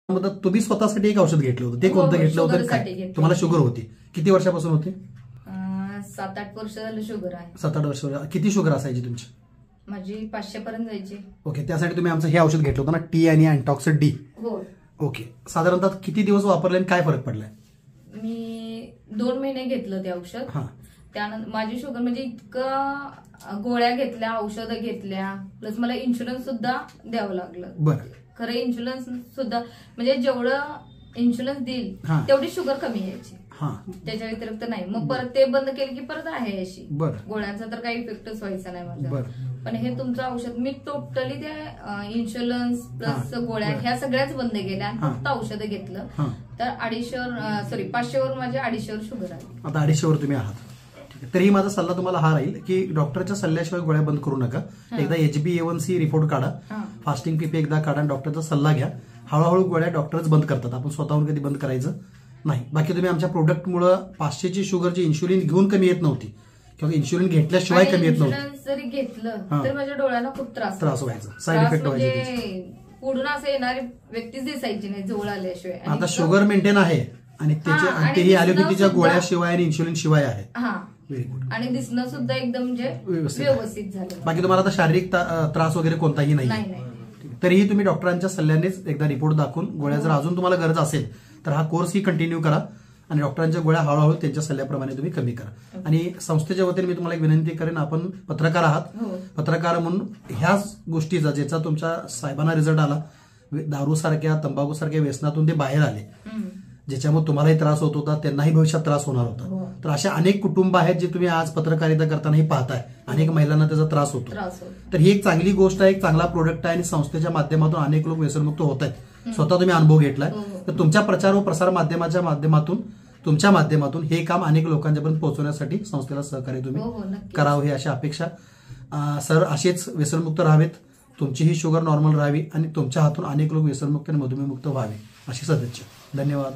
तुम्ही स्वतःसाठी एक औषध घेतलं होतं, ते कोणतं घेतलं होतं? काय तुम्हाला शुगर होती? किती वर्षापासून होती? 7-8 वर्ष झालं शुगर आहे. 7-8 वर्ष. किती शुगर असायची तुमची? माझी 500 पर्यंत जायची. ओके, त्यासाठी तुम्ही आमचं हे औषध घेतलं होतं ना, टी आणि अँटॉक्सिड डी? हो. ओके, साधारणतः किती दिवस वापरले आणि काय फरक पडलाय? मी 2 महिने घेतलं ते औषध. त्यानंतर माझी शुगर म्हणजे इतकं गोळ्या घेतल्या, औषधं घेतल्या, प्लस मला इन्शुरन्स सुद्धा द्यावं लागलं. बरं. खरं इन्शुरन्स सुद्धा म्हणजे जेवढं इन्शुरन्स देईल तेवढी शुगर कमी यायची, त्याच्या व्यतिरिक्त नाही. मग परत ते बंद केले की परत आहे अशी. गोळ्यांचा तर काही इफेक्टच व्हायचा नाही माझा. पण हे तुमचं औषध मी टोटली त्या इन्शुरन्स प्लस गोळ्या ह्या सगळ्याच बंद केल्या आणि फक्त औषधं घेतलं. तर 500 वर माझ्या 250 वर शुगर आहे. आता 250 वर तुम्ही आहात. तरी माझा सल्ला तुम्हाला हा राहील की डॉक्टरच्या सल्ल्याशिवाय गोळ्या बंद करू नका. एकदा HbA1c रिपोर्ट काढा, फास्टिंग पीपी एकदा काढा, डॉक्टरचा सल्ला घ्या. हळूहळू गोळ्या डॉक्टरच बंद करतात, आपण स्वतःहून कधी बंद करायचं नाही. बाकी तुम्ही आमच्या प्रोडक्टमुळे 500ची शुगरची इन्शुलिन घेऊन कमी येत नव्हती किंवा इन्शुलिन घेतल्याशिवाय कमी येत नव्हती. जरी घेतलं तर माझ्या डोळ्यांना खूप त्रास व्हायचा, साईड इफेक्ट व्हायचे. पुढून असं येणारी व्यक्तीच दिसायची नाही जवळ आल्याशिवाय. आता शुगर मेंटेन आहे आणि त्याची ॲलोपॅथीच्या गोळ्याशिवाय आणि इन्शुलिन शिवाय आहे. Very good. आणि दिसणं सुद्धा एकदम म्हणजे व्यवस्थित झालं. बाकी तुम्हाला आता शारीरिक त्रास वगैरे कोणताही नाही. तरीही तुम्ही डॉक्टरांच्या सल्ल्यानेच एकदा रिपोर्ट दाखवून गोळ्या जर अजून तुम्हाला गरज असेल तर हा कोर्स ही कंटिन्यू करा आणि डॉक्टरांच्या गोळ्या हळूहळू त्यांच्या सल्ल्याप्रमाणे तुम्ही कमी करा. आणि संस्थेच्या वतीने मी तुम्हाला एक विनंती करेन, आपण पत्रकार आहात, पत्रकार म्हणून ह्याच गोष्टीचा ज्याचा तुमच्या साहेबांना रिझल्ट आला, दारू सारख्या तंबाखू सारख्या व्यसनातून ते बाहेर आले, ज्याच्यामुळे तुम्हालाही त्रास होत होता, त्यांनाही भविष्यात त्रास होणार होता. तर अशा अनेक कुटुंब आहेत जे तुम्ही आज पत्रकारिता करतानाही पाहताय, अनेक महिलांना त्याचा त्रास होतो. तर ही एक चांगली गोष्ट आहे, एक चांगला प्रोडक्ट आहे आणि संस्थेच्या माध्यमातून अनेक लोक व्यसनमुक्त होत आहेत. स्वतः तुम्ही अनुभव घेतलाय. तर तुमच्या प्रचार व प्रसार माध्यमाच्या माध्यमातून, तुमच्या माध्यमातून हे काम अनेक लोकांच्यापर्यंत पोहोचवण्यासाठी संस्थेला सहकार्य तुम्ही करावं ही अशी अपेक्षा. सर असेच व्यसनमुक्त राहावेत, तुमचीही शुगर नॉर्मल राहावी आणि तुमच्या हातून अनेक लोक व्यसनमुक्त आणि मधुमेहमुक्त व्हावे अशी सदिच्छा. धन्यवाद.